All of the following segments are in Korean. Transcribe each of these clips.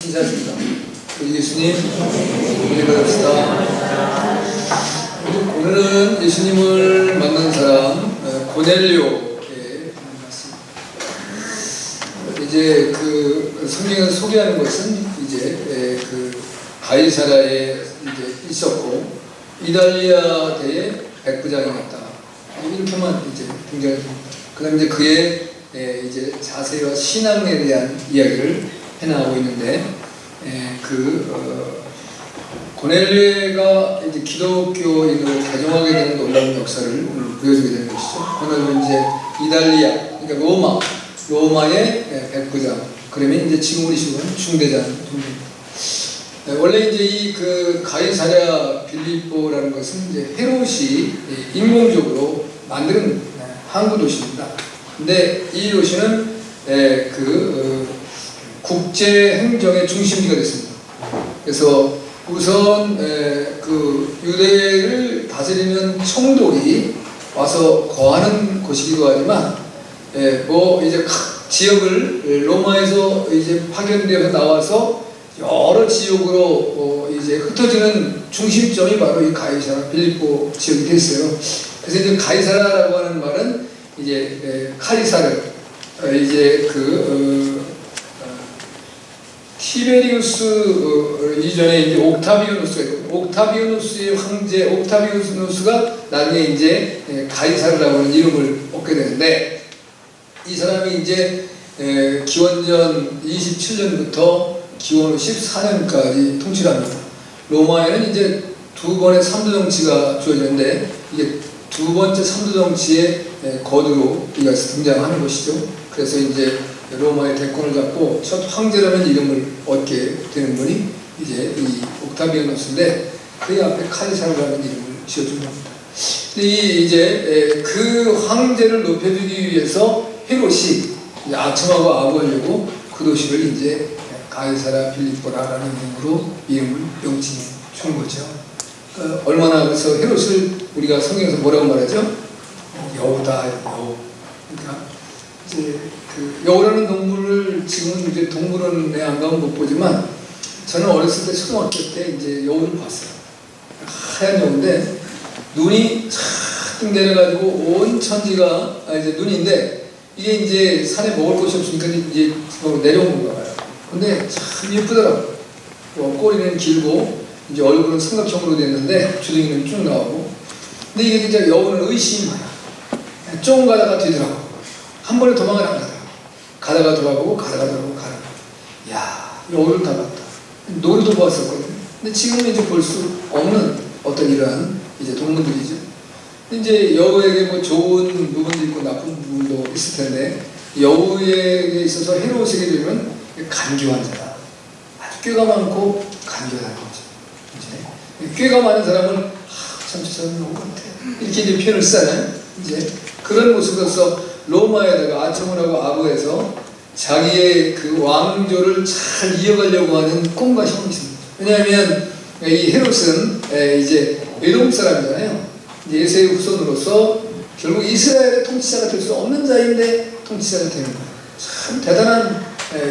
인사드립니다. 우리 예수님, 우리 받읍시다. 오늘은 예수님을 만난 사람 고넬료의 말씀. 이제 그 성경에서 소개하는 것은 이제 그 가이사라에 이제 있었고 이달리아 대의 백부장이었다. 이렇게만 이제 등장합니다. 그다음 이제 그의 이제 자세와 신앙에 대한 이야기를 해나가고 있는데 고넬료가 이제 기독교인으로 개종하게 되는 놀라운 역사를 오늘 보여주게 되는 것이죠. 오늘은 이제 이달리아, 그러니까 로마의 백부장. 그러면 이제 지금 우리 시국은 중대장 정도입니다. 원래 이제 이 그 가이사랴 빌립보라는 것은 이제 헤롯이 인공적으로 만드는 항구 도시입니다. 근데 이 도시는 국제 행정의 중심지가 됐습니다. 그래서 우선 그 유대를 다스리는 총독이 와서 거하는 곳이기도 하지만 뭐 이제 각 지역을 로마에서 이제 파견되어서 나와서 여러 지역으로 이제 흩어지는 중심점이 바로 이 가이사랴 빌립보 지역이 됐어요. 그래서 이제 가이사랴라고 하는 말은 이제 카리사르 이제 티베리우스 이전에 이제 옥타비우누스가 있고 옥타비우누스의 황제 옥타비우누스가 나중에 이제 가이사르라고 하는 이름을 얻게 되는데 이 사람이 이제 기원전 27년부터 기원 14년까지 통치를 합니다. 로마에는 이제 두 번의 삼두 정치가 주어지는데 이게 두 번째 삼두 정치의 거두로 이가 등장하는 것이죠. 그래서 이제 로마의 대권을 잡고 첫 황제라는 이름을 얻게 되는 분이 이제 이 옥타비아누스인데 그 앞에 카이사르라는 이름을 지어준 겁니다. 이제 그 황제를 높여주기 위해서 헤롯이 아첨하고 아부하려고 그 도시를 이제 가이사랴 빌립보라는 이름으로 이름을 명칭해 준 거죠. 그러니까 얼마나 그래서 헤롯을 우리가 성경에서 뭐라고 말하죠? 여우다, 여우. 그러니까 이제 그 여우라는 동물을 지금은 이제 동물원에 안 가면 못 보지만 저는 어렸을 때 초등학교 때 이제 여우를 봤어요. 하얀 여우인데 눈이 쫙 내려가지고 온 천지가 이제 눈인데 이게 이제 산에 먹을 것이 없으니까 이제 내려온 건가 봐요. 근데 참 예쁘더라고요. 꼬리는 길고 이제 얼굴은 삼각형으로 됐는데 주둥이는 쭉 나오고. 근데 이게 진짜 여우는 의심이 많아. 쫑 가다가 뒤더라고. 한 번에 도망을 안 가더라고. 가다가 돌아보고 가다가 돌아보고 가다가. 야, 여우를 다 봤다. 놀이도 보았었거든요. 근데 지금은 이제 볼 수 없는 어떤 이러한 이제 동물들이죠. 이제 여우에게 뭐 좋은 부분도 있고 나쁜 부분도 있을 텐데 여우에게 있어서 헤롯에게 되면 간교한 자다. 아주 꾀가 많고 간교한 거죠. 이제 꾀가 많은 사람은 참 저 사람은 너무 같아. 이렇게 이제 표현을 쓰잖아요. 이제 그런 모습으로서 로마에다가 아첨을 하고 아부해서 자기의 그 왕조를 잘 이어가려고 하는 꿈과 희망이 있습니다. 왜냐하면 이 헤롯은 이제 에돔 사람이잖아요. 이제 에세의 후손으로서 결국 이스라엘의 통치자가 될 수 없는 자인데 통치자가 되는 거예요. 참 대단한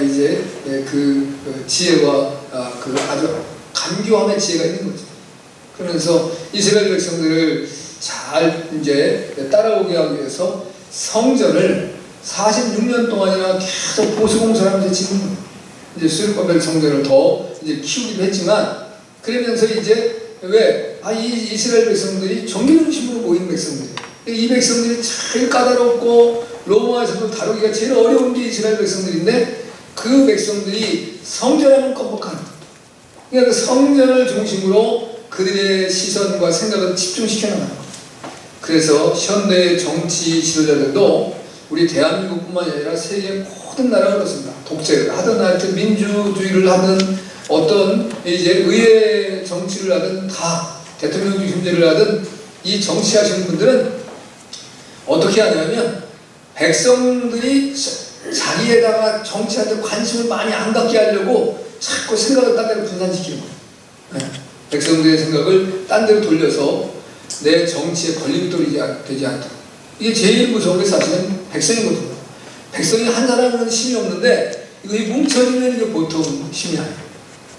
이제 그 지혜와 그 아주 간교함의 지혜가 있는 거죠. 그러면서 이스라엘 백성들을 잘 이제 따라오게 하기 위해서 성전을 46년 동안이나 계속 보수공사를 하면서 짓는 거예요. 이제 수르바벨 성전을 더 이제 키우기도 했지만 그러면서 이제 이 이스라엘 백성들이 종교 중심으로 모이는 백성들. 이 백성들이 제일 까다롭고 로마에서도 다루기가 제일 어려운 게 이스라엘 백성들인데 그 백성들이 성전하면 껌뻑하는 거예요. 그러니까 그 성전을 중심으로 그들의 시선과 생각을 집중시켜 나가는 거예요. 그래서 현대의 정치 지도자들도 우리 대한민국뿐만 아니라 세계 모든 나라가 그렇습니다. 독재를 하든 하여튼 민주주의를 하든 어떤 이제 의회 정치를 하든 다 대통령 중심제를 하든 이 정치하시는 분들은 어떻게 하냐면 백성들이 자기에다가 정치한테 관심을 많이 안 갖게 하려고 자꾸 생각을 딴 데로 분산시키는 거예요. 백성들의 생각을 딴 데로 돌려서 내 정치에 걸림돌이 되지 않도록. 이게 제일 무서운 게 사실은 백성이거든요. 백성이 한 사람은 힘이 없는데 이거 뭉쳐지면 이게 보통 힘이 아니에요.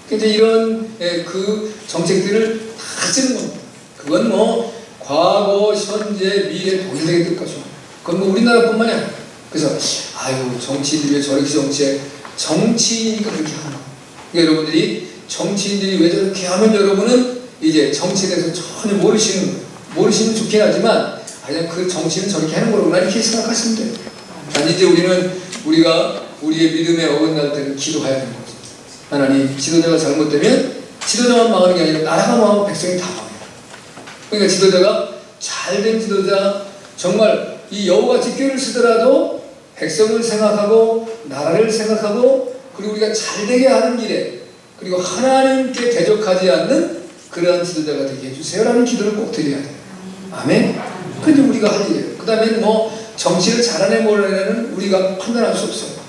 근데 이런 그 정책들을 다 쓰는 겁니다. 그건 뭐 과거, 현재, 미래 동일하게 될 것이고, 그건 뭐 우리나라뿐만이 아니에요. 그래서 아유 정치인들이 왜 저렇게 정치해? 정치인이니까 그렇게 하는 거예요. 그러니까 여러분들이 정치인들이 왜 저렇게 하면 여러분은 이제 정치에 대해서 전혀 모르시는 거예요. 모르시면 좋긴 하지만 그냥 그 정치는 저렇게 하는 거구나 이렇게 생각하시면 돼요. 아니 이제 우리가 우리의 믿음에 어긋날 때는 기도해야 되는 거죠. 하나님 지도자가 잘못되면 지도자만 망하는 게 아니라 나라가 망하고 백성이 다 망해요. 그러니까 지도자가 잘된 지도자, 정말 이 여우같이 꾀를 쓰더라도 백성을 생각하고 나라를 생각하고 그리고 우리가 잘되게 하는 길에 그리고 하나님께 대적하지 않는 그러한 지도자가 되게 해주세요라는 기도를 꼭 드려야 돼요. 아멘? 그게 우리가 할 일이에요. 그 다음에 뭐 정치를 잘하네 몰라내는 우리가 판단할 수 없어요.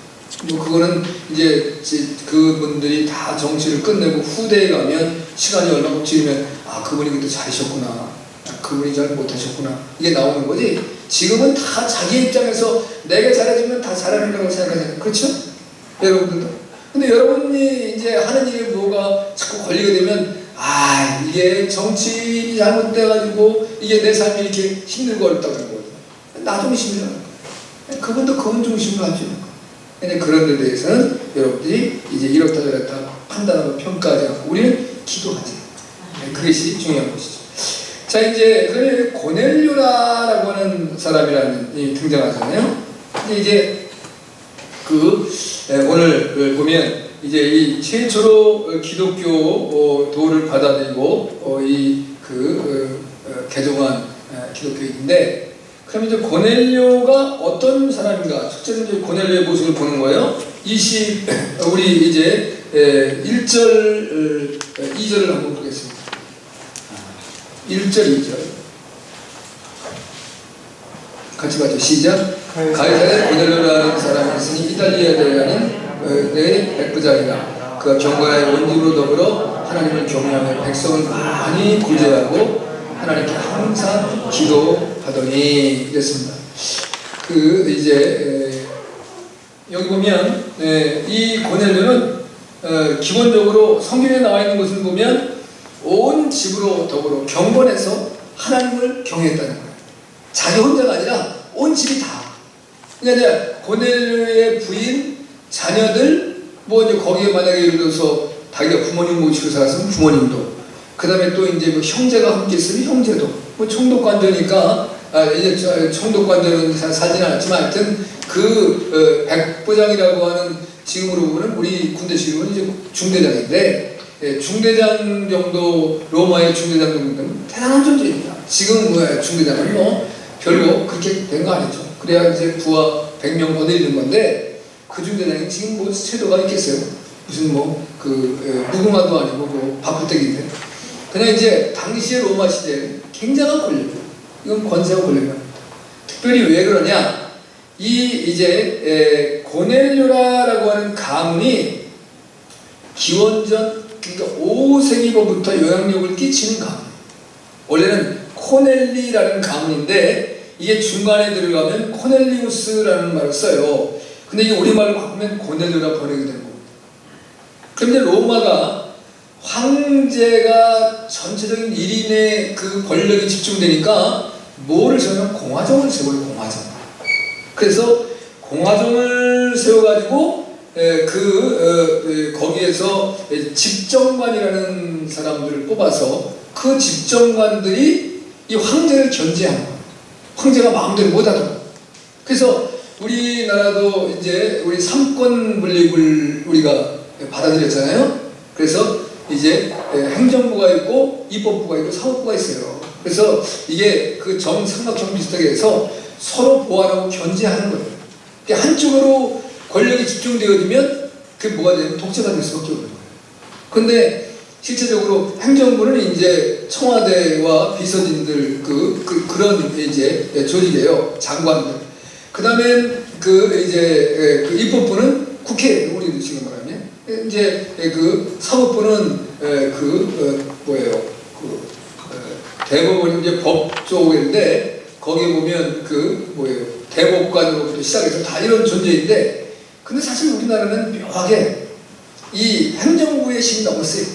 뭐 그거는 이제 그분들이 다 정치를 끝내고 후대에 가면 시간이 얼마 못 지르면 아 그분이 그때 잘하셨구나, 아, 그분이 잘 못하셨구나 이게 나오는 거지. 지금은 다 자기 입장에서 내가 잘해주면 다 잘하는 거라고 생각하잖아요. 그렇죠? 여러분들도. 근데 여러분이 이제 하는 일에 뭐가 자꾸 걸리게 되면 아 이게 정치인이 잘못돼가지고 이게 내 삶이 이렇게 힘들고 어렵다고 하는 거예요. 나 중심이라는 거예요. 그분도 그분 중심으로 하죠. 근데 그런 데 대해서는 여러분들이 이제 이렇다 저렇다 판단하고 평가하지 않고 우리는 기도하지. 그것이 중요한 것이죠. 자 이제 그러면 고넬료라고 하는 사람이라는 등장하잖아요. 이제 그 오늘 보면 이제 이 최초로 기독교 도를 받아들이고 개종한 기독교인인데. 그럼 이제 고넬료가 어떤 사람인가? 첫째는 이제 고넬료의 모습을 보는 거예요. 우리 이제 1절, 2절을 한번 보겠습니다. 1절, 2절. 같이 가죠. 시작. 가이사랴에 고넬료라는 사람이 있으니 이달리아라는 내 백부장이라. 그가 경건하여 원집으로 더불어 하나님을 경외하며 백성을 많이 구제하고 하나님께 항상 기도하더니 이랬습니다. 여기 보면 이 고넬료는 기본적으로 성경에 나와 있는 것을 보면 온 집으로 더불어 경건해서 하나님을 경외했다는 거예요. 자기 혼자가 아니라 온 집이 다. 그러니까 고넬료의 부인, 자녀들, 뭐 이제 거기에 만약에 예를 들어서 자기가 부모님 모시고 살았으면 부모님도. 그 다음에 또 이제 뭐 형제가 함께 있으면 형제도, 뭐 총독관저니까, 이제 총독관저는 살지는 않았지만 하여튼 백부장이라고 하는 지금으로 보면 우리 군대식으로는 이제 중대장인데, 중대장 정도, 로마의 중대장 정도는 대단한 존재입니다. 지금 중대장은 뭐 별로 그렇게 된 거 아니죠. 그래야 이제 부하 100명 거느리는 건데, 그 중대장이 지금 뭐 제도가 있겠어요? 무슨 무궁화도 아니고 뭐 바쁘대기인데. 그냥 이제 당시의 로마 시대에 굉장한 권력, 이건 권세와 권력입니다. 특별히 왜 그러냐? 고넬료라고 하는 가문이 기원전 그러니까 5세기부터 영향력을 끼치는 가문. 원래는 코넬리라는 가문인데 이게 중간에 들어가면 코넬리우스라는 말을 써요. 근데 이게 우리말로 바꾸면 고넬료라 번역이 되는 겁니다. 그런데 로마가 황제가 전체적인 1인의 그 권력이 집중되니까 뭐를 세우면 공화정을 세워요. 공화정. 그래서 공화정을 세워가지고 거기에서 집정관이라는 사람들을 뽑아서 그 집정관들이 이 황제를 견제하는 거예요. 황제가 마음대로 못하도록. 그래서 우리나라도 이제 우리 삼권 분립을 우리가 받아들였잖아요. 그래서 이제 행정부가 있고 입법부가 있고 사법부가 있어요. 그래서 이게 그 삼각형 비슷하게 해서 서로 보완하고 견제하는 거예요. 한쪽으로 권력이 집중되어지면 그게 뭐가 되면 독재가 될 수밖에 없는 거예요. 그런데 실제적으로 행정부는 이제 청와대와 비서진들 그런 이제 조직이에요. 장관들. 그다음에 입법부는 국회예요. 우리도 지금 말하면. 이제 사법부는 대법원 이제 법 쪽인데 거기에 보면 대법관으로부터 시작해서 다 이런 존재인데 근데 사실 우리나라는 묘하게 이 행정부의 힘이 너무 세요.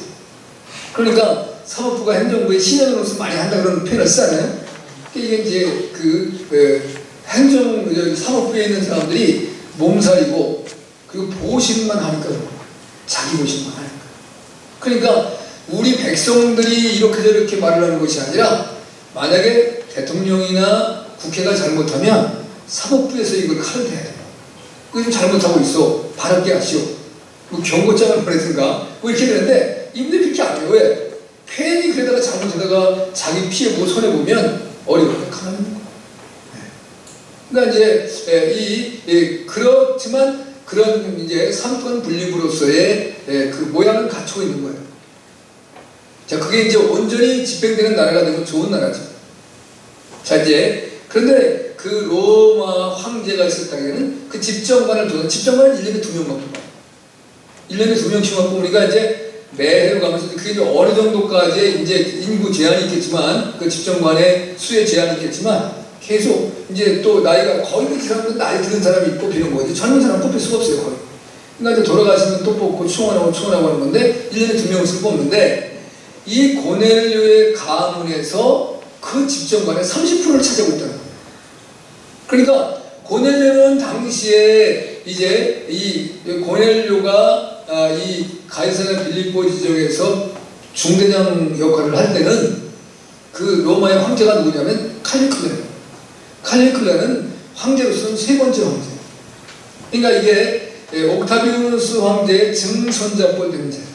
그러니까 사법부가 행정부의 신현으로서 많이 한다 그런 표현을 쓰잖아요. 이게 이제 사법부에 있는 사람들이 몸살이고 그리고 보신만 하니까 자기 보신만 하니까. 그러니까 우리 백성들이 이렇게 저렇게 말을 하는 것이 아니라 만약에 대통령이나 국회가 잘못하면 사법부에서 이걸 칼을 대야 돼요. 그거 좀 잘못하고 있어. 바르게 하시오. 뭐 경고장을 보내든가 뭐 이렇게 되는데 이분들이 그렇게 안 해요. 왜? 괜히 그러다가 잘못하다가 자기 피해보고 손해보면 어려워요. 가만히 있는 거예요. 그러니까 이제 그렇지만 그런 이제 삼권 분립으로서의 그 모양을 갖추고 있는 거예요. 자, 그게 이제 온전히 집행되는 나라가 되면 좋은 나라죠. 자, 이제 그런데 그 로마 황제가 있을 당에는 그 집정관을 두는 집정관은 1년에 2명만 뽑아요. 1년에 2명씩만 뽑으니까 이제 매해로 가면서 그게 이제 어느 정도까지 이제 인구 제한이 있겠지만 그 집정관의 수의 제한이 있겠지만 계속 이제 또 나이가 거의 그 사람은 나이 드는 사람이 뽑히는 거지 젊은 사람 뽑힐 수가 없어요 거의. 그러니까 이제 돌아가시면 또 뽑고 충원하고 하는 건데 1년에 2명씩 뽑는데 이 고넬료의 가문에서 그 집정관의 30%를 차지하고 있다는 거예요. 그러니까 고넬료는 당시에 이제 이 고넬료가 이 가이사랴 빌립보 지정에서 중대장 역할을 할 때는 그 로마의 황제가 누구냐면 칼리클레예요. 칼리클레는 황제로서는 세 번째 황제. 그러니까 이게 옥타비우스 황제의 증손자뻘 되는 자예요.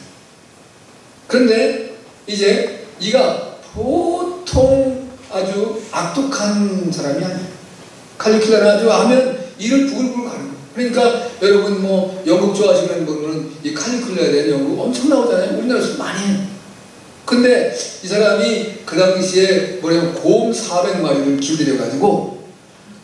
그런데 이제 이가 보통 아주 악독한 사람이 아니에요. 칼리클레는 아주 하면 이를 부글부글 가는 거예요. 그러니까 여러분 뭐 연극 좋아하시는 분은 이 칼리클레에 대한 연극 엄청 나오잖아요. 우리나라에서 많이 해요. 근데 이 사람이 그 당시에 뭐냐면 곰 400마리를 길들여가지고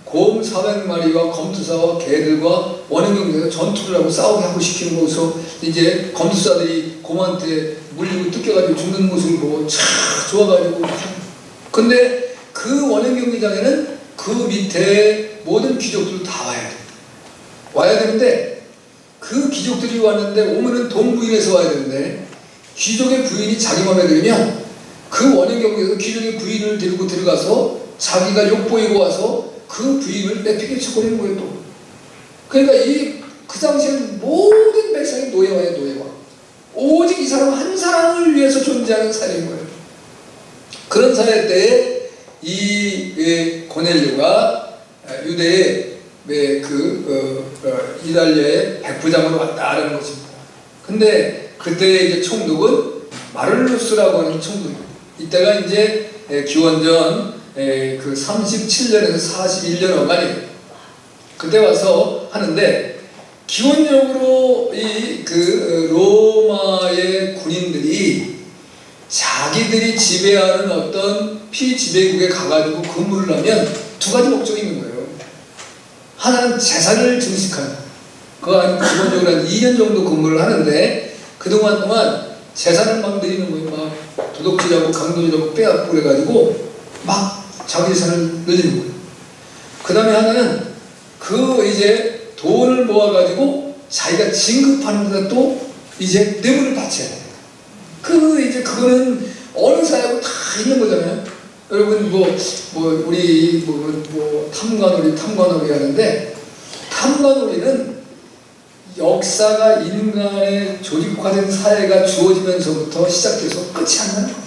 곰 400마리와 검투사와 개들과 원형경에서 전투를 하고 싸우게 하고 시키는 거기서 이제 검투사들이 곰한테 물리고 뜯겨가지고 죽는 모습을 보고 참 좋아가지고 근데 그 원형경기장에는 그 밑에 모든 귀족들 다 와야 돼. 와야 되는데 그 귀족들이 왔는데 오면은 동부인에서 와야 되는데 귀족의 부인이 자기 마음에 들면 그 원형경기에서 귀족의 부인을 데리고 들어가서 자기가 욕보이고 와서 그 부인을 내팽개 쳐버리는 거예요 또. 그러니까 그 당시에는 모든 백성이 노예화예요 노예화. 오직 이 사람 한 사람을 위해서 존재하는 사회인 거예요. 그런 사회 때에 이 고넬료가 유대의 이달리아의 백부장으로 왔다라는 것입니다. 근데 그때 이제 총독은 마를루스라고 하는 총독입니다. 이때가 이제 기원전 그 37년에서 41년 어간이에요. 그때 와서 하는데 기본적으로 로마의 군인들이 자기들이 지배하는 어떤 피지배국에 가가지고 근무를 하면 두 가지 목적이 있는 거예요. 하나는 재산을 증식하는 그거 아니면 기본적으로 한 2년 정도 근무를 하는데 그동안 동안 재산을 막 늘리는 거예요. 막 도둑질하고 강도질하고 빼앗고 그래가지고 막 자기 재산을 늘리는 거예요. 그 다음에 하나는 이제 돈을 모아가지고 자기가 진급하는 데다 또 이제 뇌물을 바쳐야 돼요. 이제 그거는 어느 사회하고 다 있는 거잖아요. 여러분 우리 탐관오리 하는데 탐관오리는 역사가 인간의 조직화된 사회가 주어지면서부터 시작돼서 끝이 안 나는 거예요.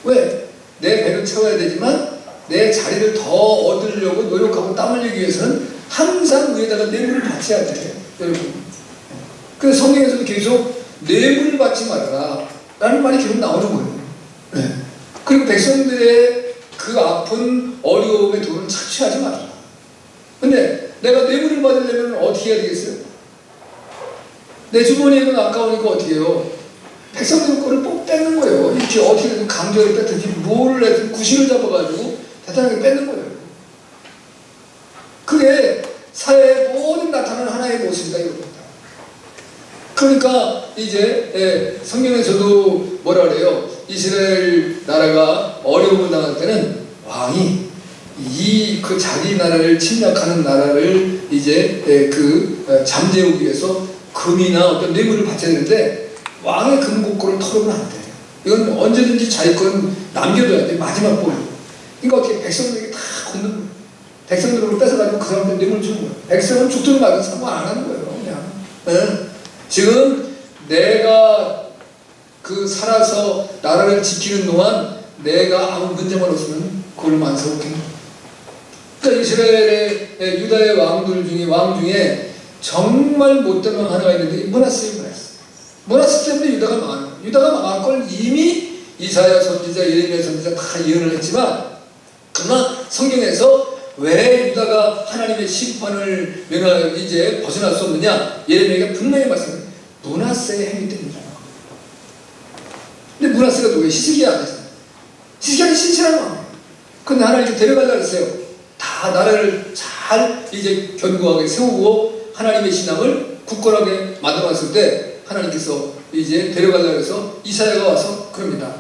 왜? 내 배를 채워야 되지만 내 자리를 더 얻으려고 노력하고 땀 흘리기 위해서는 항상 위에다가 뇌물을 바쳐야 돼요. 여러분. 그래서 성경에서도 계속 뇌물을 받지 말아라 라는 말이 계속 나오는 거예요. 네. 그리고 백성들의 그 아픈 어려움의 돈을 착취하지 말아라. 근데 내가 뇌물을 받으려면 어떻게 해야 되겠어요? 내 주머니에는 아까우니까 어떻게 해요? 백성들 거를 꼭 뺏는 거예요. 이렇게 어떻게든 강제로 뺏든지 뭐를 해든 구실을 잡아가지고 대단하게 뺏는 거예요. 그게 사회의 모든 나타나는 하나의 모습이다 이겁니다. 그러니까 이제 성경에서도 뭐라 그래요? 이스라엘 나라가 어려움을 당할 때는 왕이 그 자기 나라를 침략하는 나라를 이제 잠재우기 위해서 그 금이나 어떤 뇌물을 바쳐야 되는데 왕의 금고를 털으면 안 돼. 이건 언제든지 자기 건 남겨둬야 돼. 마지막 볼. 그러니까 어떻게 백성들에게 다 건너는 거예요. 백성들을 뺏어가지고 그 사람들 뇌물을 주는 거예요. 백성은 죽든 말든 상관 안 하는 거예요. 그냥. 네. 지금 내가 그 살아서 나라를 지키는 동안 내가 아무 문제만 없으면 그걸 만족해. 그러니까 이스라엘의 유다의 왕 중에 정말 못된 왕 하나가 있는데 므낫세예요. 므낫세 때문에 유다가 망하는 거예요. 유다가 망한 걸 이미 이사야 선지자, 예레미야 선지자 다 예언을 했지만, 그러나 성경에서 왜 유다가 하나님의 심판을 이제 벗어날 수 없느냐? 예레미야가 분명히 말씀해요. 므낫세의 행위 때문이다. 근데 므낫세가 누구예요? 히스기야 아니잖아요. 히스기야는 신실한 왕이에요. 근데 하나님께 데려가려고 했어요. 다 나라를 잘 이제 견고하게 세우고 하나님의 신앙을 굳건하게 만들어놨을 때 하나님께서 이제 데려가려고 해서 이사야가 와서 그럽니다.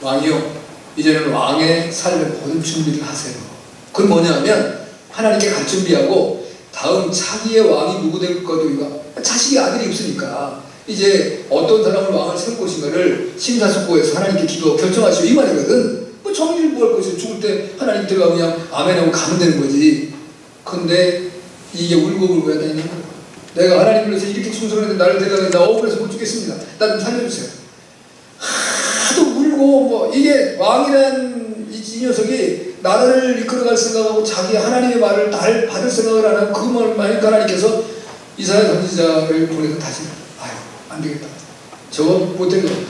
왕이요, 이제는 왕의 삶의 모든 준비를 하세요. 그건 뭐냐면 하나님께 갈 준비하고 다음 차기의 왕이 누구 될 거도 자식이 아들이 없으니까 이제 어떤 사람을 왕을 세울 것인가를 심사숙고해서 하나님께 기도 결정하시오 이 말이거든. 뭐 정의를 뭐 할 것이요. 죽을 때 하나님 들어가 그냥 아멘하고 가면 되는 거지. 근데 이게 울고 해야 되는 거야. 내가 하나님을 위해서 이렇게 충성했는데 나를 데려가는데 억울해서 못 죽겠습니다. 나 좀 살려주세요. 하도 울고 뭐 이게 왕이란 이 녀석이 나라를 이끌어갈 생각하고 자기 하나님의 말을 날 받을 생각을 안 하고 그것만 하니까 하나님께서 이사야 선지자를 보내서 다시 안 되겠다. 저거 못된 거 같다.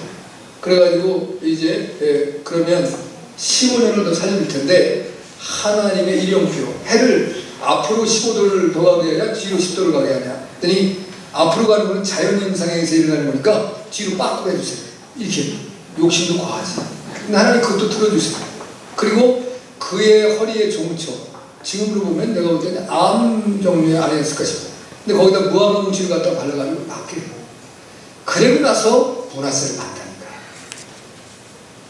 그래가지고 이제 그러면 15년을 더 살릴 텐데 하나님의 일용표 해를 앞으로 15도를 더 가게 하냐 뒤로 10도를 가게 하냐 그랬더니 앞으로 가는 건 자연현상에서 일어나는 거니까 뒤로 빠꾸로 해주세요. 이렇게 욕심도 과하지. 근데 하나님 그것도 들어주세요. 그리고 그의 허리에 종쳐, 지금으로 보면 내가 볼 때는 암 종류의 아니었을까 싶어요. 근데 거기다 무화과 뭉치를 갖다 발라가지고 낫게 해요. 그리고 나서 보너스를 받다니까.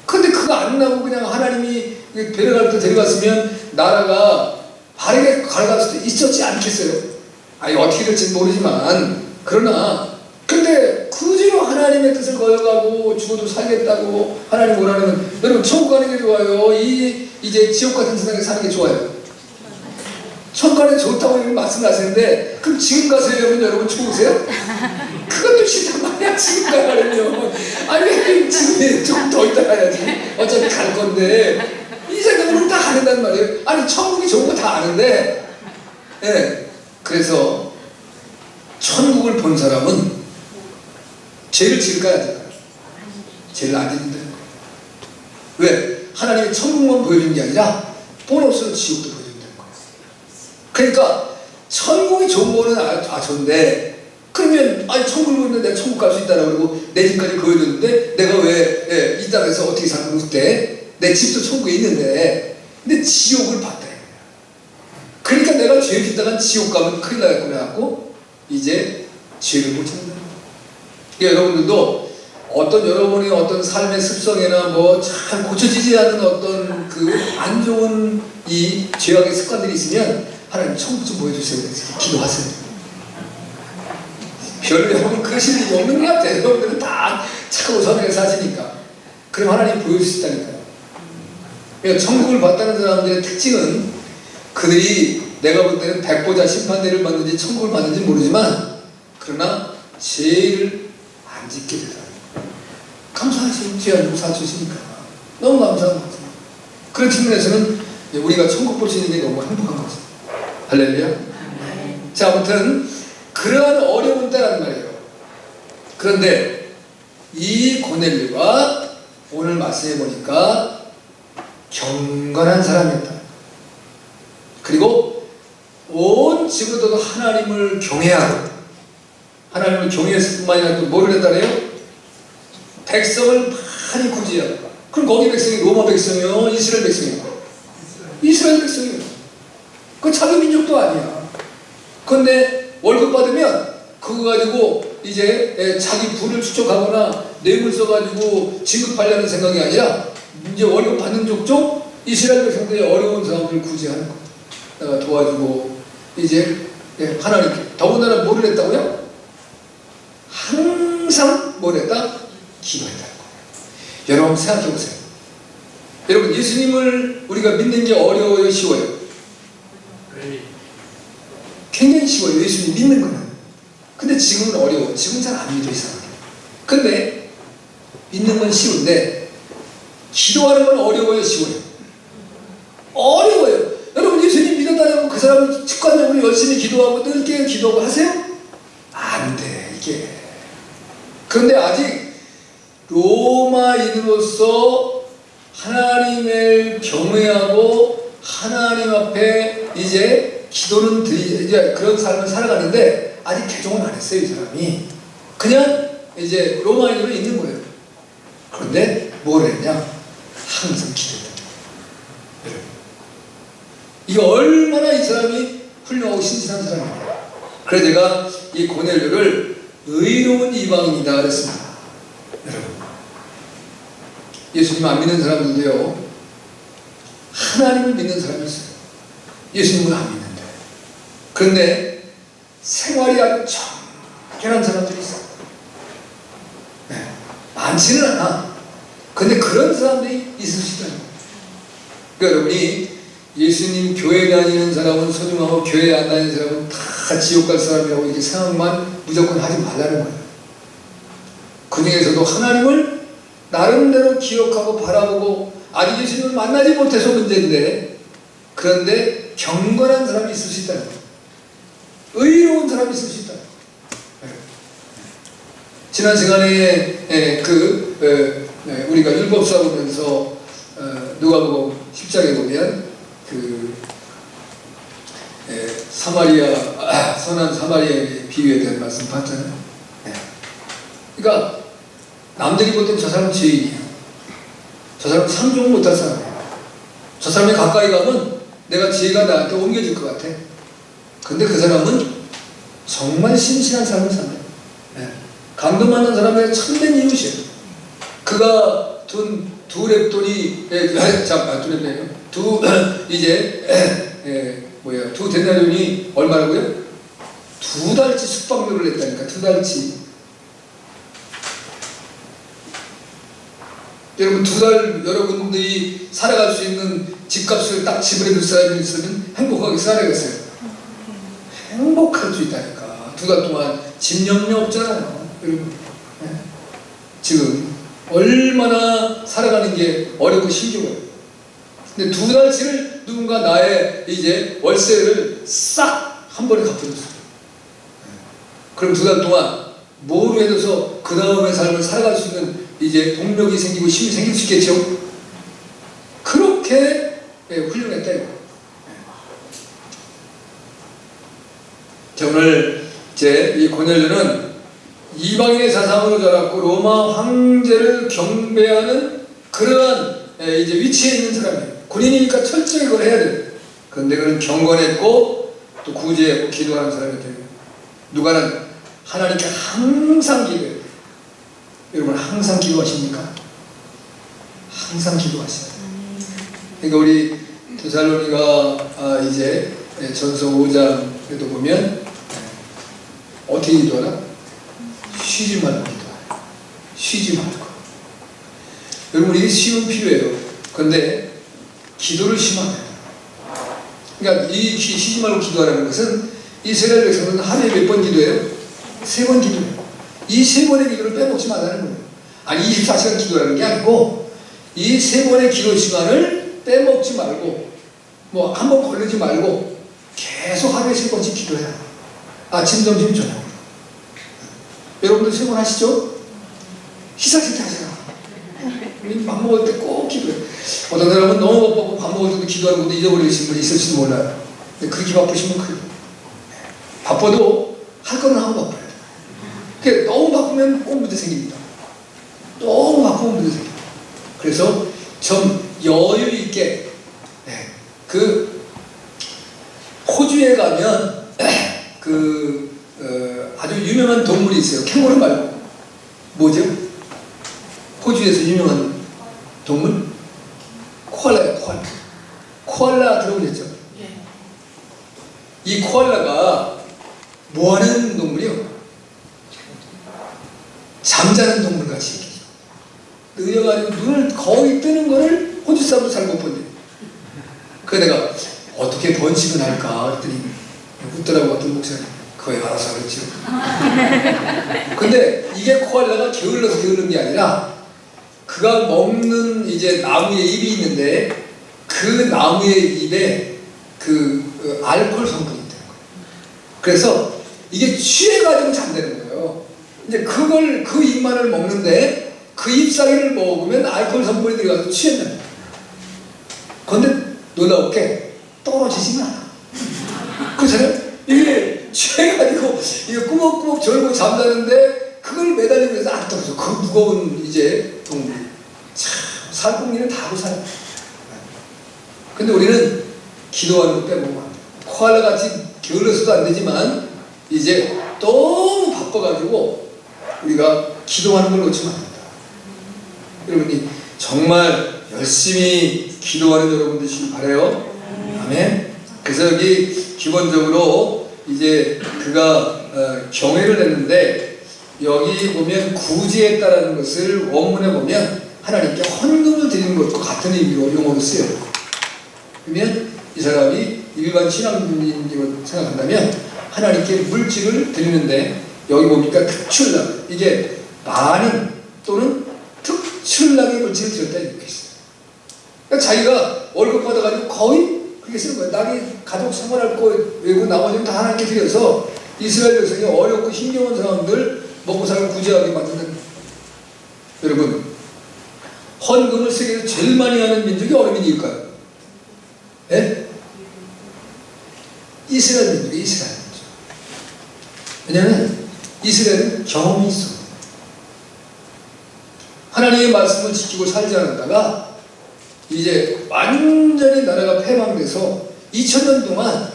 근데 그거 안 나고 그냥 하나님이 데려갈 때 데려갔으면 나라가 바르게 가갈 수도 있었지 않겠어요? 아니 어떻게 될지 모르지만 그러나 근데 그지로 하나님의 뜻을 거역하고 죽어도 살겠다고 하나님 원하는 여러분 천국 가는 게 좋아요? 이제 지옥 같은 세상에 사는 게 좋아요? 천국 가는 게 좋다고 말씀을 하시는데 그럼 지금 가세요? 여러분 좋으세요? 그것도 싫단 말이야. 지금 가려면 아니 지금 좀 더 있다 가야지. 어차피 갈 건데 이 생각으로 다 가는단 말이에요. 아니 천국이 좋은 거 다 아는데 그래서 천국을 본 사람은 죄를 지을까 안 지을까? 죄를 안 짓는다는 거예요. 왜? 하나님이 천국만 보여주는 게 아니라 보너스로 지옥도 보여준다는 거예요. 그러니까 천국이 좋은 거는 좋은데 그러면 아니 천국을 보는데 내가 천국 갈 수 있다라고 그러고 내 집까지 보여줬는데 내가 왜 이 땅에서 어떻게 사는 때 내 집도 천국에 있는데 근데 지옥을 봤다. 그러니까 내가 죄를 짓다가 지옥 가면 큰일 나겠구나 하고 이제 죄를 못 찾는다. 그러니까 여러분들도 어떤 여러분의 어떤 삶의 습성이나 뭐 잘 고쳐지지 않는 어떤 그 안 좋은 이 죄악의 습관들이 있으면 하나님 천국 좀 보여주세요. 그래서 기도하세요. 별로 여러분 그러실 일이 없는 것 같아요. 여러분들은 다 착하고 선하게 사시니까. 그럼 하나님 보여주시다니까요. 그러니까 천국을 봤다는 사람들의 특징은 그들이 내가 볼 때는 백보자 심판대를 받는지 천국을 받는지 모르지만 그러나 죄를 안 짓게 되다. 감사하시고 죄 안 주고 사주시니까 너무 감사한 거죠. 그런 측면에서는 우리가 천국 볼 수 있는 게 너무 행복한 거죠. 할렐루야. 자, 아무튼 그러한 어려운 때란 말이에요. 그런데 이 고넬료가 오늘 말씀해 보니까 경건한 사람이었다. 그리고 온 집으로도 하나님을 경외하고 하나님을 경외했을 뿐만이 아니라 또 뭐를 했다래요? 백성을 많이 구제하고. 그럼 거기 백성이 로마 백성이요? 이스라엘 백성이요? 이스라엘 백성이요. 그 자기 민족도 아니야. 그런데 월급 받으면 그거 가지고 이제 자기 부를 축적하거나 뇌물 써가지고 진급하려는 생각이 아니라 이제 월급 받는 족족 이스라엘 백성들이 어려운 사람들을 구제하는 거. 내가 도와주고 이제 하나님께 더군다나 뭐를 했다고요? 항상 뭘 했다? 기도했다는 거예요. 여러분 생각해 보세요. 여러분 예수님을 우리가 믿는 게 어려워요? 쉬워요? 굉장히 쉬워요. 예수님 믿는 거는. 근데 지금은 어려워. 지금 잘 안 믿어 이상하게. 근데 믿는 건 쉬운데 기도하는 건 어려워요? 쉬워요? 어려워요. 여러분 예수님 믿었다고 그 사람이 직관적으로 열심히 기도하고 늘 깨어 기도하고 하세요? 안 돼 이게. 그런데 아직 로마인으로서 하나님을 경외하고 하나님 앞에 이제 기도는 이제 그런 삶을 살아가는데 아직 개종은 안 했어요 이 사람이. 그냥 이제 로마인으로 있는 거예요. 그런데 뭘 했냐? 항상 기도했다. 여러분 이게 얼마나 이 사람이 훌륭하고 신실한 사람이에요. 그래서 제가 이 고넬료를 의로운 이방인이다 그랬습니다. 여러분 예수님 안 믿는 사람들도요 하나님을 믿는 사람이 있어요. 예수님을 안 믿는데. 그런데 생활이 아주 청결한 사람들이 있어요. 네. 많지는 않아. 근데 그런 사람들이 있을 수 있다는 거예요. 그러니까 여러분이 예수님 교회 다니는 사람은 소중하고 교회 안 다니는 사람은 다 지옥 갈 사람이라고 이렇게 생각만 무조건 하지 말라는 거예요. 그 중에서도 하나님을 나름대로 기억하고 바라보고 아직 예수님을 만나지 못해서 문제인데 그런데 경건한 사람이 있을 수 있다는 거예요. 의로운 사람이 있을 수 있다는 거예요. 지난 시간에 우리가 율법사 보면서 누가복음 10장에 보면 선한 사마리아의 비유에 대한 말씀 봤잖아요. 그러니까 남들이 볼 땐 저 사람 죄인이야. 저 사람 상종 못할 사람이야. 저 사람이 가까이 가면 내가 지혜가 나한테 옮겨질 것 같아. 근데 그 사람은 정말 신실한 삶을 살아요. 감동받는 사람의 참된 이웃이에요. 그가 돈 두 렙돈이 두 데나리온이 얼마라고요? 2달치 숙박료를 냈다니까. 2달치. 여러분 2달 여러분들이 살아갈 수 있는 집값을 딱 지불해 줄 사람이 있으면 행복하게 살아야겠어요. 행복할 수 있다니까. 2달 동안 집 염려 없잖아요. 여러분 지금 얼마나 살아가는 게 어렵고 힘들어요. 근데 2달치를 누군가 나의 이제 월세를 싹 한 번에 갚아줬어요. 그럼 2달 동안 뭐로 해서 그 다음의 삶을 살아갈 수 있는 이제 동력이 생기고 힘이 생길 수 있겠죠? 그렇게 훌륭했다 이거. 자, 오늘 이 고넬료는 이방인의 사상으로 자랐고 로마 황제를 경배하는 그러한 이제 위치에 있는 사람이에요. 군인이니까 철저히 그걸 해야 돼요. 그런데 그는 경건했고 또 구제했고 기도하는 사람이 돼요. 누가는 하나님께 항상 기도해요. 여러분 항상 기도하십니까? 항상 기도하셔야 돼요. 그러니까 우리 데살로니가 이제 전서 5장에도 보면 어떻게 기도하나? 쉬지 말고 기도하라. 쉬지 말고. 여러분 이게 쉼은 필요해요. 그런데 기도를 쉬면 안 돼요. 그러니까 이 쉬지 말고 기도하라는 것은 이스라엘 백성은 하루에 몇 번 기도해요? 3번 기도해요. 이 3번의 기도를 빼먹지 말라는 거예요. 아니 24시간 기도하는 게 아니고 이 3번의 기도 시간을 빼먹지 말고 뭐 한 번 걸리지 말고 계속 하루에 3번씩 기도해라. 아침, 점심, 저녁. 여러분들 3번 하시죠? 희사실 때 하세요. 밥 먹을 때 꼭 기도해. 어떤 사람은 너무 바쁘고 밥 먹을 때도 기도하는 것도 잊어버리신 분이 있을지도 몰라요. 근데 그렇게 바쁘시면 그래요. 바빠도 할 거는 하고 바빠야 돼요. 그러니까 너무 바쁘면 꼭 문제 생깁니다. 너무 바쁘면 문제 생겨요. 그래서 좀 여유 있게 호주에 가면 아주 유명한 동물이 있어요. 캥거루 말고 뭐죠? 호주에서 유명한 동물? 코알라예요. 코알라. 코알라 들어보셨죠? 이 코알라가 뭐하는 동물이요? 잠자는 동물같이 얘기죠. 느려가지고 눈을 거의 뜨는 거를 호주 사람도 잘 못 본대. 그래서 내가 어떻게 번식을 할까 했더니 웃더라고. 어떤 목사님 그거에 알아서 그랬죠. 근데 이게 코알라가 게을러서 게으른 게 아니라 그가 먹는 이제 나무의 잎이 있는데 그 나무의 잎에 그 알코올 성분이 있다는 거예요. 그래서 이게 취해가지고 잠드는 거예요. 이제 그걸 그 잎만을 먹는데 그 잎사귀를 먹으면 알코올 성분이 들어가서 취한다는 거예요. 그런데 놀라웠게 떨어지지는 않아. 그렇잖아요? 이게 취해가지고 이게 꾸벅꾸벅 졸고 잠자는데 그걸 매달리고 해서 안 떨어져. 그 무거운 이제 동물. 참 살궁리는 다 하고 살아. 근데 우리는 기도하는 거 빼먹으면 안 돼. 코알라 같이 게을러서도 안 되지만 이제 너무 바빠가지고 우리가 기도하는 걸 놓치면 안 된다. 여러분이 정말 열심히 기도하는 여러분 되시길 바라요. 아멘. 그래서 여기 기본적으로 이제 그가 경외를 했는데 여기 보면 구제했다라는 것을 원문에 보면 하나님께 헌금을 드리는 것과 같은 의미로 용어로 쓰여요. 그러면 이 사람이 일반 신앙인으로 생각한다면 하나님께 물질을 드리는데 여기 보니까 특출나게 이게 많은 또는 특출나게 물질을 드렸다 이렇게 있어요. 그러니까 자기가 월급 받아가지고 거의 그렇게 쓰는 거예요. 나기 가족 생활할 거 외고 나머지는 다 하나님께 드려서 이스라엘 백성이 어렵고 힘겨운 사람들 먹고 살고 구제하게 만드는 거예요. 여러분 헌금을 세계에서 제일 많이 하는 민족이 어느 민족일까요? 예? 이스라엘 민족이 이스라엘 민족. 왜냐하면 이스라엘은 경험이 있어. 하나님의 말씀을 지키고 살지 않았다가 이제 완전히 나라가 패망돼서 2000년 동안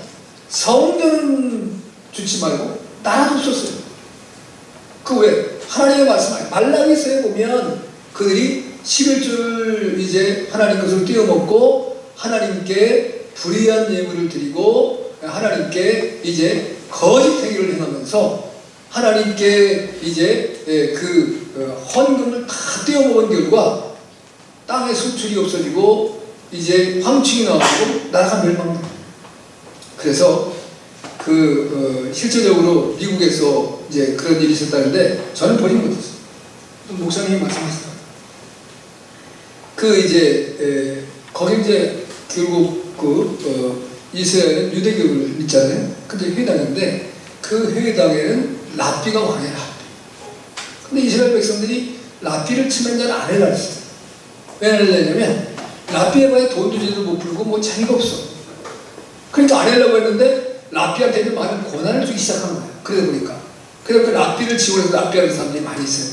성전은 주지 말고 나라도 없었어요. 그 왜? 하나님의 말씀 말라기서에 보면 그들이 11줄 이제 하나님 것을 띄어먹고 하나님께 불의한 예물을 드리고 하나님께 이제 거짓 행위를 행하면서 하나님께 이제 그 헌금을 다 띄어먹은 결과 땅에 수출이 없어지고 이제 황충이 나오고 나라가 멸망됩니다. 그래서 실제적으로 미국에서 이제 그런 일이 있었다는데 저는 보지 못했어요. 목사님이 말씀하시더라고요. 거기 이제 결국 이스라엘은 유대교를 믿잖아요. 근데 회당인데 그 회당에는 랍비가 왕이에요. 랍비. 근데 이스라엘 백성들이 랍비를 치면 잘 안 해라 했어요. 왜 안 하려냐면 랍비에 봐야 돈도 제대로 못 풀고 뭐 자리가 없어. 그러니까 안 하려고 했는데 랍비한테는 많은 고난을 주기 시작한 거예요. 그러다 보니까. 그래서 그 랍비를 지원해서 랍비하는 사람들이 많이 있어요.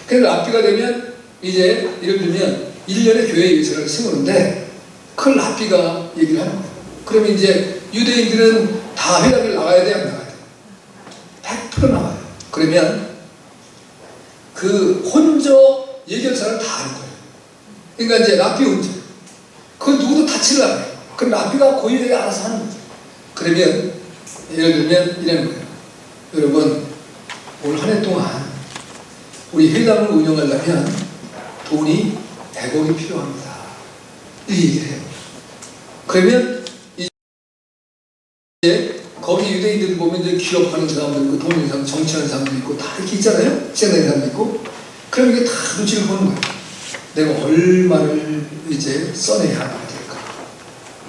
그래서 랍비가 되면 이제 예를 들면 1년에 교회 예배를 세우는데 그 랍비가 얘기를 하는 거예요. 그러면 이제 유대인들은 다 회당을 나가야 돼, 안 나가야 돼? 100% 나가요. 그러면 그 혼저 예결사를 다 하는 거예요. 그러니까 이제 랍비 혼저. 그건 누구도 다치려 안 해요. 그럼 랍비가 고유하게 알아서 하는 거죠. 그러면 예를 들면 이러는 거예요. 여러분 올 한 해 동안 우리 회당을 운영하려면 돈이 100억이 필요합니다. 이 얘기를 해요. 그러면 이제 거기 유대인들 보면 이제 기업하는 사람도 있고 돈 있는 사람, 정치하는 사람도 있고 다 이렇게 있잖아요. 시장하는 사람도 있고. 그럼 이게 다 눈치를 보는 거예요. 내가 얼마를 이제 써내야 될까.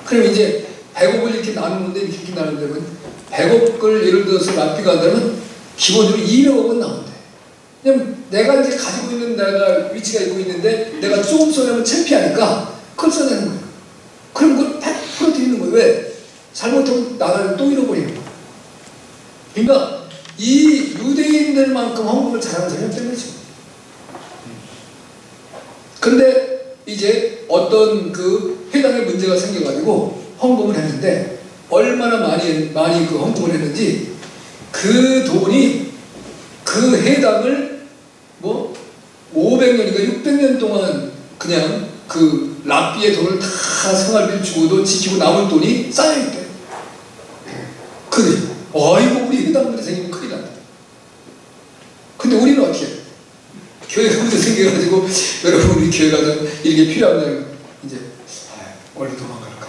그럼 이제 100억을 이렇게 나누는데 이렇게 나누면 100억을 예를 들어서 랍비가 한다면 기본적으로 200억은 나온대. 왜냐면 내가 이제 가지고 있는 내가 위치가 있고 있는데 내가 조금 써내면 창피하니까 그걸 써내는 거예요. 그럼 그걸 100% 드리는 거예요. 왜? 잘못하면 나라를 또 잃어버리는 거예요. 그러니까 이 유대인들만큼 헌금을 잘하는 사람이 때문이죠. 근데 이제 어떤 그 회당에 문제가 생겨가지고 헌금을 했는데 얼마나 많이 그 헌금을 했는지 그 돈이 그 회당을 뭐 500년인가 600년 동안 그냥 그 랍비의 돈을 다 생활비를 주고도 지키고 남은 돈이 쌓여있대. 그래. 어이구 우리 회당들이 생기면 큰일 난다. 근데 우리는 어떻게 해? 교회가 문제 생겨가지고 여러분 우리 교회 가서 이렇게 필요하면 이제 원래 도망갈까?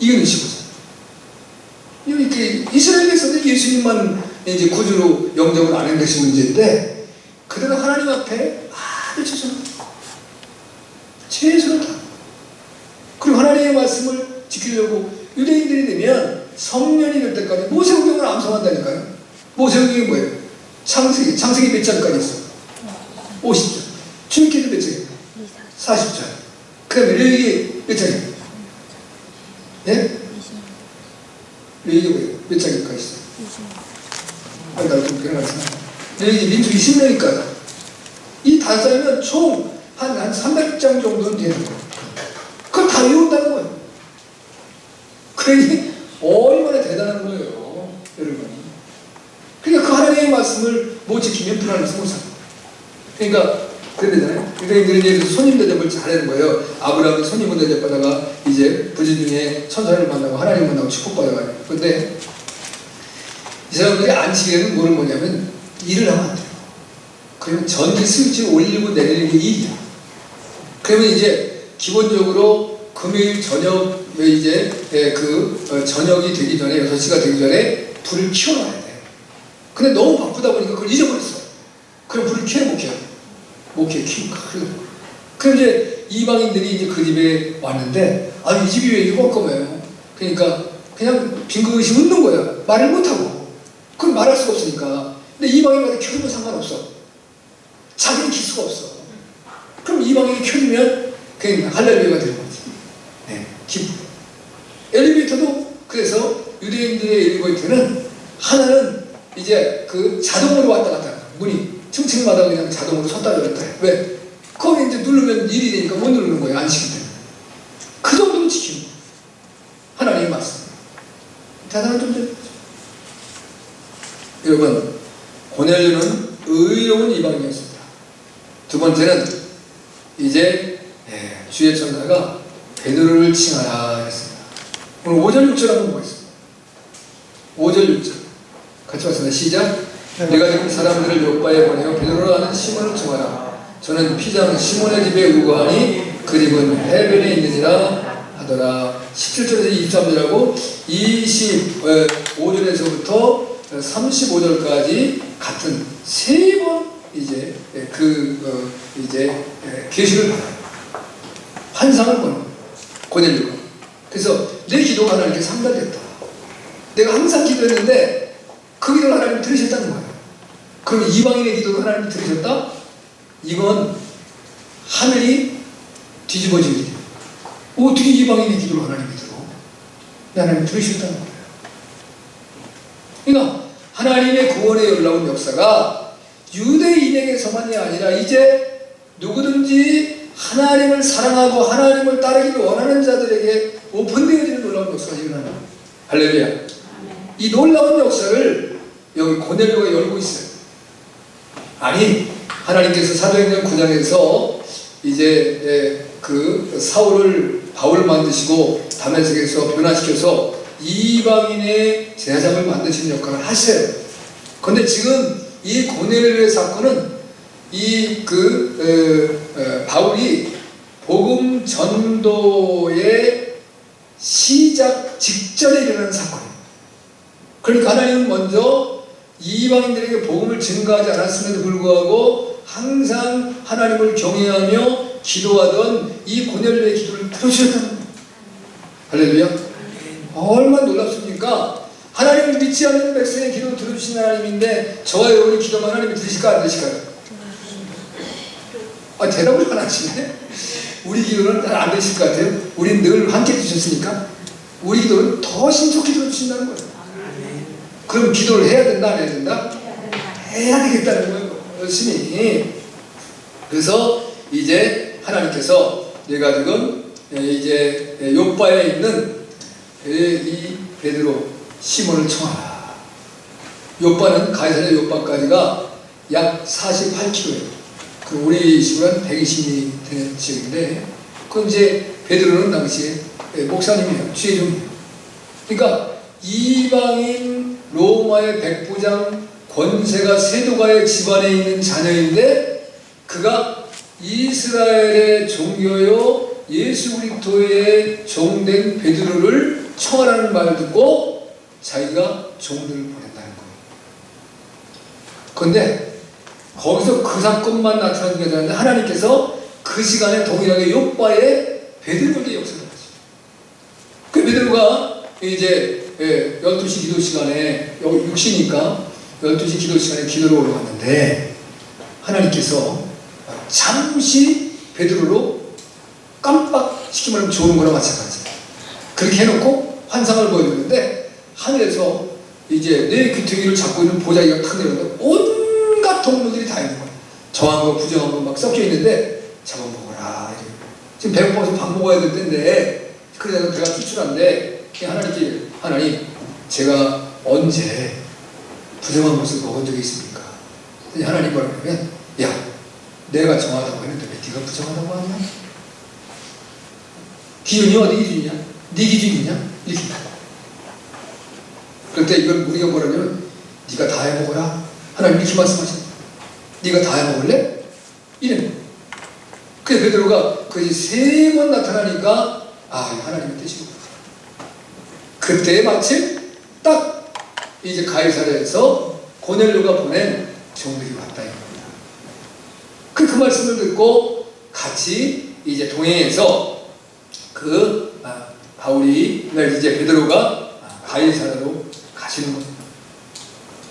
이거는 15절. 이렇게 이스라엘에서는 예수님만 이제 구주로 영접을 안 한 것이 문제인데 그들은 하나님 앞에 아주 최선을 다. 그리고 하나님의 말씀을 지키려고 유대인들이 되면 성년이 될 때까지 모세오경을 암송한다니까요. 모세오경이 뭐예요? 창세기 몇 장까지 있어? 50장. 출애굽기도 몇 장이에요? 40장. 그 다음에 레위기 몇 장이에요? 예? 레위기 뭐예요? 몇 장까지 있어요? 나도 좀 변화했어. 레위기 민수기 10년이니까 이 5장이면 총 한 300장 정도는 되는 거예요. 그걸 다 외운다는 거예요. 그러니 얼마나 대단한 거예요, 여러분. 그러니까 그 하나님의 말씀을 못 지키면 불안해서 못 살아요. 그러니까 그러잖아요. 유대인들은 예를 들어서 손님 대접을 잘하는 거예요. 아브라함은 손님을 대접받다가 이제 부진 중에 천사를 만나고 하나님 만나고 축복받아가요. 그런데 이 사람들이 안식일에는 뭐냐면 일을 하면 안 돼요. 그러면 전기 스위치 올리고 내리는 게 일이야. 그러면 이제 기본적으로 금요일 저녁에 이제 저녁이 되기 전에 6시가 되기 전에 불을 켜놔야 돼. 근데 너무 바쁘다 보니까 그걸 잊어버렸어. 그럼 불을 켜야 못 켜. 못 켜. 그럼 이제 이방인들이 이제 그 집에 왔는데 이 집이 왜 이거 껌껌해요? 그러니까 그냥 빙긋이 웃는 거야. 말을 못하고. 그럼 말할 수가 없으니까. 근데 이방인마다 켜주면 상관없어. 자기는 킬 수가 없어. 그럼 이방인이 켜주면 그냥 할렐루야가 되는 거지. 네, 기쁨. 엘리베이터도 그래서 유대인들의 엘리베이터는 하나는 이제 그 자동으로 왔다 갔다 하는 문이 층층마다 그냥 자동으로 섰다 열었다 해. 왜? 거기 이제 누르면 일이 되니까 못 누르는 거예요. 안식일 때는. 그 정도는 지키는 거예요. 하나님의 말씀. 대단한 존재죠. 여러분, 고넬료는 의로운 이방인이었습니다. 두 번째는 이제 주의 천사가 베드로를 칭하라 했습니다. 오늘 5절 6절 한번 보겠습니다. 5절 6절 같이 봤습니다. 시작. 내가 지금 사람들을 요바에 보내어 베드로라 하는 시몬을 칭하라. 저는 피장 시몬의 집에 우거하니 그 집은 해변에 있느니라 하더라. 17절에서 23절하고 25절에서부터 35절까지 같은 세 번 이제 계시를 받아요. 환상을 보는 고넬료가. 그래서 내 기도가 하나님께 상달됐다. 내가 항상 기도했는데 그 기도를 하나님 들으셨다는 거예요. 그럼 이방인의 기도도 하나님 들으셨다? 이건 하늘이 뒤집어진 일이에요. 어떻게 이방인의 기도를 하나님이 들어? 하나님 들으셨다는 거예요. 그러니까 하나님의 구원에 놀라운 역사가 유대인에게서만이 아니라 이제 누구든지 하나님을 사랑하고 하나님을 따르기를 원하는 자들에게 오픈되어지는 놀라운 역사가 일어나는 거예요. 할렐루야. 이 놀라운 역사를 여기 고넬료가 열고 있어요. 아니, 하나님께서 사도행전 9장에서 이제 사울을 바울 만드시고 다메섹에서 변화시켜서 이방인의 제사장을 만드시는 역할을 하셔요. 그런데 지금 이 고넬료의 사건은 바울이 복음 전도의 시작 직전에 일어나는 사건이에요. 그러니까 하나님은 먼저 이방인들에게 복음을 증거하지 않았음에도 불구하고 항상 하나님을 경외하며 기도하던 이 고넬료의 기도를 들으셨다는 거예요. 할렐루야. 얼마나 놀랍습니까? 하나님을 믿지 않는 백성의 기도를 들어주신 하나님인데 저와 여러분의 기도만 하나님이 들으실까 안 들으실까요? 대답을 안 하시네. 우리 기도는 잘 안 되실 것 같아요. 우린 늘 함께 해주셨으니까 우리 기도는 더 신속히 들어주신다는 거예요. 그럼 기도를 해야 된다 안 해야 된다? 해야 되겠다는 거예요. 열심히. 그래서 이제 하나님께서 내가 지금 이제 요바에 있는 이 베드로 시몬을 청하라. 요바는 가이사랴 요바까지가 약 48km예요. 그 우리 시골은 120리 되는 지역인데, 그럼 이제 베드로는 당시에 목사님이에요. 취해종이에요. 그러니까 이방인 로마의 백부장 권세가 세도가의 집안에 있는 자녀인데 그가 이스라엘의 종교요 예수 그리스도의 종된 베드로를 청하라는 말을 듣고 자기가 종들을 보낸다는 거예요. 그런데 거기서 그 사건만 나타나는 게 아니라 하나님께서 그 시간에 동일하게 욥바의 베드로에게 역사를 하죠. 그 베드로가 이제 12시 기도 시간에, 여기 6시니까 12시 기도 시간에 기도로 올라갔는데 하나님께서 잠시 베드로로 깜빡시키면 좋은 거랑 마찬가지예요. 그렇게 해놓고 환상을 보여줬는데 하늘에서 이제 내 귀퉁이를 잡고 있는 보자기가 탁 내려오는데 온갖 동물들이 다 있는 거예요. 정한 거 부정한 거 막 섞여 있는데 잡아먹어라. 지금 배고파서 밥 먹어야 될 텐데 그래서 배가 출출한데 하나님 제가 언제 부정한 것을 먹은 적이 있습니까? 하나님 뭐라고 하면 야 내가 정하다고 했는데 왜 네가 부정하다고 하냐? 기준이 어디 기준이냐? 네 기준이냐? 이렇게. 그럴 때 이걸 우리가 뭐라면 네가 다 해먹어라. 하나님 이렇게 말씀하시네. 네가 다 해먹을래? 이래. 그래서 베드로가 그것이 3번 나타나니까 하나님의 뜻이구나. 그때 마침 딱 이제 가이사랴에서 고넬료가 보낸 종들이 왔다 이겁니다. 그 말씀을 듣고 같이 이제 동행해서 바울이 이제 베드로가 가이사랴로 가시는 겁니다.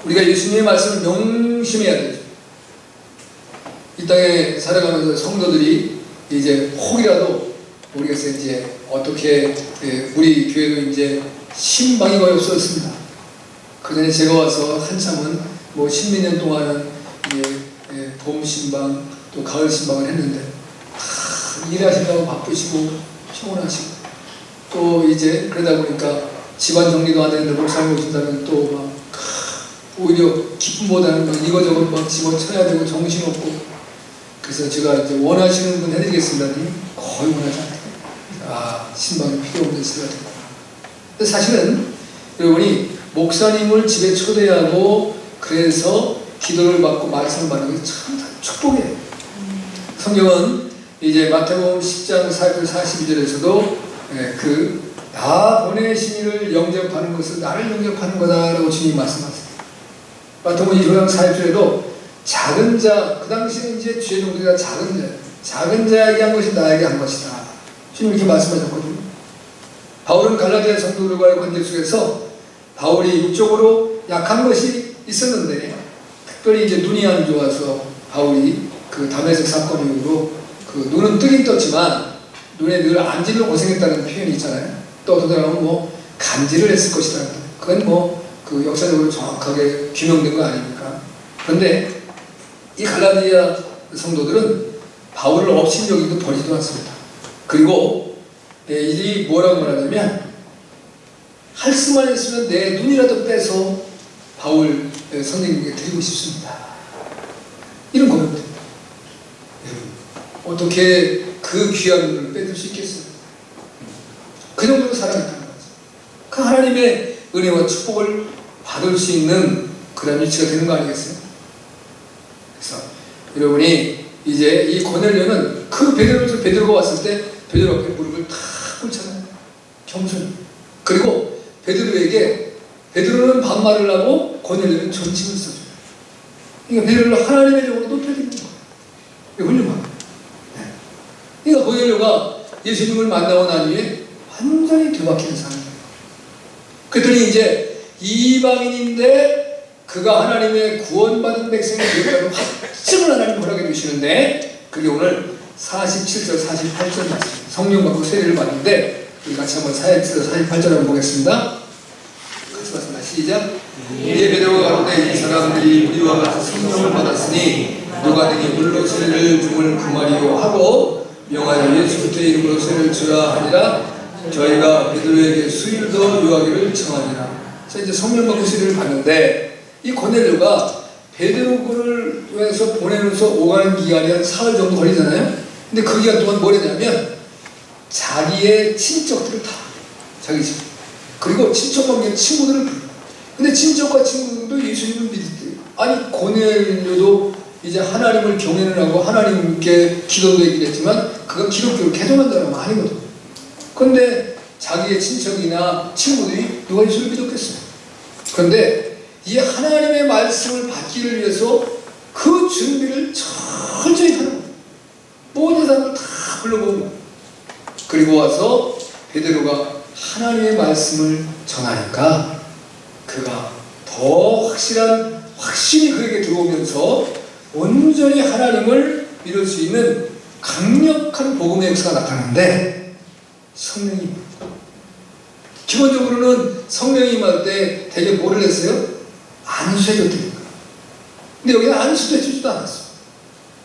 우리가 예수님의 말씀을 명심해야 되죠. 이 땅에 살아가면서 성도들이 이제 혹이라도 우리가 이제 어떻게 우리 교회도 이제 신방이 거의 없었습니다. 그 전에 제가 와서 한참은 뭐 10몇 년 동안은 봄 신방 또 가을 신방을 했는데 일하시려고 바쁘시고 피곤하시고 또 이제 그러다 보니까 집안 정리도 안 되는데 목사님 오신다면 또 막 오히려 기쁨보다는 이거저거 막 집어쳐야 되고 정신없고 그래서 제가 이제 원하시는 분 해드리겠습니다. 거의 원하지 않아요. 신방이 필요 없는 시대가 됐구나. 근데 사실은 여러분이 목사님을 집에 초대하고 그래서 기도를 받고 말씀을 받는 게 참 축복이에요. 성경은 이제 마태복음 10장 42절에서도 나 보내신 이를 영접하는 것은 나를 영접하는 거다라고 주님이 말씀하세요. 마태복음 2장 40절에도 작은 자, 그 당시에 이제 주의 종들이 작은 자에게 한 것이 나에게 한 것이다. 주님 이렇게 말씀하셨거든요. 바울은 갈라디아 성도들과의 관계 속에서 바울이 육적으로 약한 것이 있었는데 특별히 이제 눈이 안 좋아서 바울이 그 다메섹 사건 이후로 그 눈은 뜨긴 떴지만 눈에 늘 안질로 고생했다는 표현이 있잖아요. 또 어떤 사람은 뭐 간질을 했을 것이다. 그건 뭐 그 역사적으로 정확하게 규명된 거 아닙니까? 그런데 이 갈라디아 성도들은 바울을 업신 여기도 버리지도 않습니다. 그리고 이들이 뭐라고 말하냐면 할 수만 있으면 내 눈이라도 빼서 바울 선생님에게 드리고 싶습니다. 이런 겁니다. 어떻게 그 귀한 눈을 빼줄 수 있겠어요? 그 정도로 사랑했다는 거죠. 그 하나님의 은혜와 축복을 받을 수 있는 그런 위치가 되는 거 아니겠어요? 그래서 여러분이 이제 이 고넬료는 그 베드로가 왔을 때 베드로 앞에 무릎을 탁 꿇잖아요. 겸손히. 그리고 베드로는 반말을 하고 고넬료는 존칭을 써줘요. 그러니까 베드로를 하나님의 종으로 높여드리는 거예요. 이게 훌륭한 거예요. 그러니까 고넬료가 예수님을 만나고 난 후에 완전히 뒤바뀌는 사람이에요. 그랬더니 이제 이방인인데 그가 하나님의 구원받은 백성이 되었다는 확증을 하나님 허락해 주시는데 그게 오늘 47절 48절 말씀 성령 받고 세례를 받는데 우리 같이 한번 47절 48절 한번 보겠습니다. 같이 봤습니다. 시작. 이에 베드로가 가로되 이 사람들이 우리와 같이 성령을 받았으니 누가 능히 물로 세례를 줌을 금하리요 하고 명하여 예수 그리스도의 이름으로 세례를 주라 하니라. 저희가 베드로에게 수일을 더 요하기를 청하니라. 그래서 이제 성령 받고 세례를 받는데 이 고넬료가 베드로를 위해서 보내면서 오가는 기간이 한 사흘 정도 걸리잖아요. 근데 그 기간 동안 뭘 했냐면 자기의 친척들을 다 자기 집 그리고 친척과 친구들을 불러. 근데 친척과 친구들도 예수님을 믿었대요. 아니 고넬료도 이제 하나님을 경외를 하고 하나님께 기도도 얘기를 했지만 그건 기독교로 개종한 사람은 아니거든. 그런데 자기의 친척이나 친구들이 누가 예수를 믿었겠어요. 그런데 이 하나님의 말씀을 받기를 위해서 그 준비를 철저히 하는 거예요. 모든 사람을 다 불러보고 그리고 와서 베드로가 하나님의 말씀을 전하니까 그가 더 확실한 확신이 그에게 들어오면서 온전히 하나님을 믿을 수 있는 강력한 복음의 역사가 나타나는데 성령이 기본적으로는 성령이 임할 때 되게 뭐를 했어요? 안수해줬다니까. 근데 여기는 안수도 해주지도 않았어.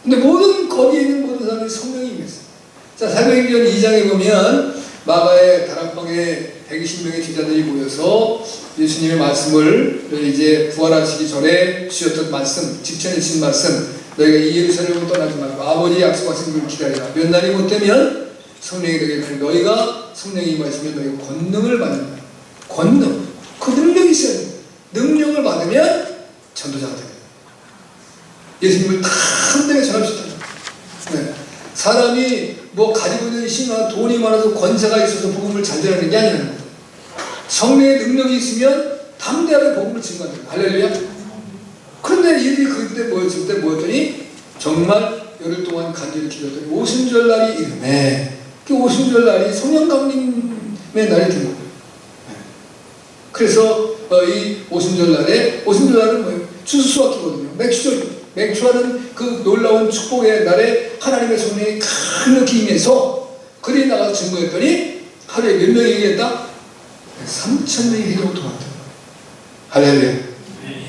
근데 모든 거기에 있는 모든 사람이 성령이 임했어요. 자, 사도행전 2장에 보면 마가의 다락방에 120명의 제자들이 모여서 예수님의 말씀을 이제 부활하시기 전에 주셨던 말씀, 직전에 주신 말씀, 너희가 이 예루살렘을 떠나지 말고 아버지 약속하신 걸 기다리라. 몇 날이 못 되면 성령이 되게 되면 너희가 성령이 임하시면 너희가 권능을 받는다. 권능, 그 능력이 있어야 돼요. 능력을 받으면 전도자가 됩니다. 예수님을 다 한데 전할 수 있다. 네. 사람이 뭐 가지고 있는 힘이나 돈이 많아서 권세가 있어서 복음을 잘 전하는 게 아니라 성령의 능력이 있으면 담대하게 복음을 증거하는 거예요. 할렐루야. 그런데 이들이 그때 모였을 때 뭐였더니 정말 열흘 동안 간절히 기도했더니 오순절날이 이름에 그 오순절날이 성령 강림의 날이 된 거예요. 그래서 이 오순절날은 뭐예요? 추수수확기거든요. 맥주하는 그 놀라운 축복의 날에 하나님의 성령이 강력히 임해서 그들이 나가서 증거했더니 하루에 몇 명이 얘기했다? 3,000명이 회개로 돌아왔다. 할렐루야.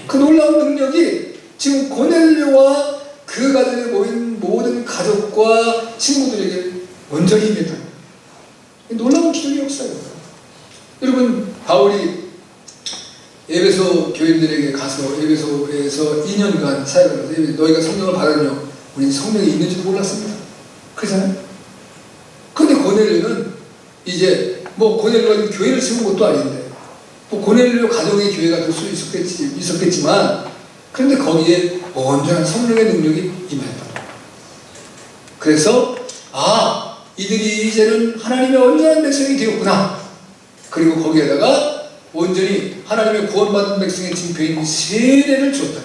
그 놀라운 능력이 지금 고넬료와 그 가정에 모인 모든 가족과 친구들에게 온전히 임했다. 놀라운 기적의 역사예요. 여러분, 바울이 에베소 교인들에게 가서 에베소에서 2년간 사역을 해서 너희가 성령을 받았냐? 우리는 성령이 있는지도 몰랐습니다. 그렇잖아요? 근데 고넬료는 이제 뭐 고넬료가 교회를 세운 것도 아닌데 뭐 고넬료 가정의 교회가 될 수 있었겠지만 그런데 거기에 온전한 성령의 능력이 임했다. 그래서 이들이 이제는 하나님의 온전한 백성이 되었구나. 그리고 거기에다가 온전히 하나님의 구원받은 백성의 징표인 세례를 줬다.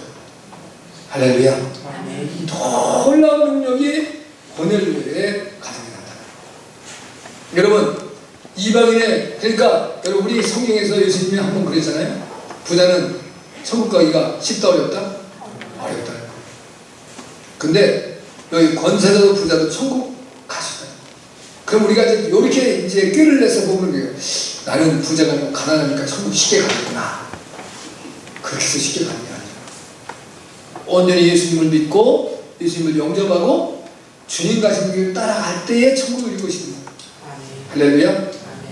할렐루야. 놀라운 능력이 고넬료의 가정에 나타나. 여러분, 이방인의 그러니까 여러분 우리 성경에서 예수님이 한번 그랬잖아요. 부자는 천국 가기가 쉽다 어렵다? 어렵다. 근데 여기 권세자도 부자도 천국 가셨다. 그럼 우리가 이렇게 이제 꾀를 내서 보면 돼요. 나는 부자가 아니고 가난하니까 천국 쉽게 가겠구나. 그렇게 해서 쉽게 가는 게 아니라 온전히 예수님을 믿고 예수님을 영접하고 주님 가신 길 따라갈 때에 천국을 이룰 것입니다. 할렐루야.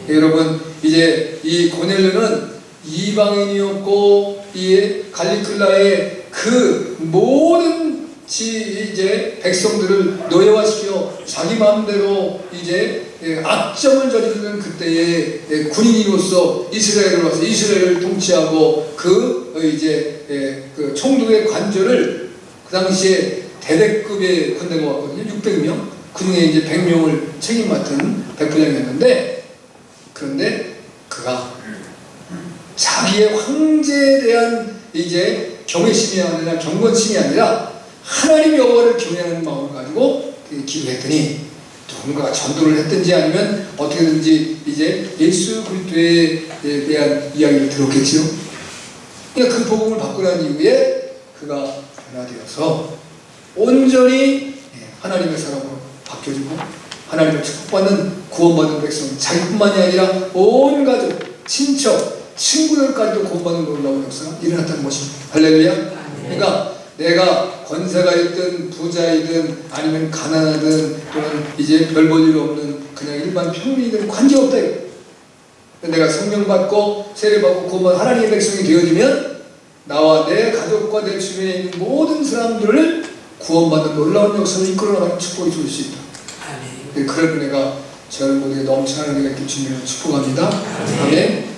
여러분, 이제 이 고넬료는 이방인이었고 이 갈리클라의 그 모든 이제 백성들을 노예화시켜 자기 마음대로 이제 악점을 저지르는 그때의 군인으로서 이스라엘을 와서 이스라엘을 통치하고 그 이제 그 총독의 관절을 그 당시에 대대급의 군대가 왔거든요. 600명. 그 중에 이제 100명을 책임 맡은 백부장이었는데 그런데 그가 자기의 황제에 대한 이제 경외심이 아니라 경건심이 아니라 하나님 여호와를 경외하는 마음을 가지고 기도했더니 누군가가 전도를 했든지 아니면 어떻게든지 이제 예수 그리스도에 대한 이야기를 들었겠지요. 그러니까 그 복음을 받고 난 이후에 그가 변화되어서 온전히 하나님의 사람으로 바뀌어지고 하나님을 축복받는 구원받은 백성 자기뿐만이 아니라 온 가족, 친척, 친구들까지도 구원받는 놀라운 역사가 일어났다는 것입니다. 할렐루야. 그러니까 내가 권세가 있든 부자이든 아니면 가난하든 또는 이제 별 볼 일 없는 그냥 일반 평민이든 관계없다. 내가 성령 받고 세례 받고 구원받은 하나님의 백성이 되어지면 나와 내 가족과 내 주변에 있는 모든 사람들을 구원받는 놀라운 역사를 이끌어나가는 축복이 줄 수 있다. 그럴 은혜가 저를 모두에 넘쳐나는 은혜가 있길 주님을 축복합니다. 아멘.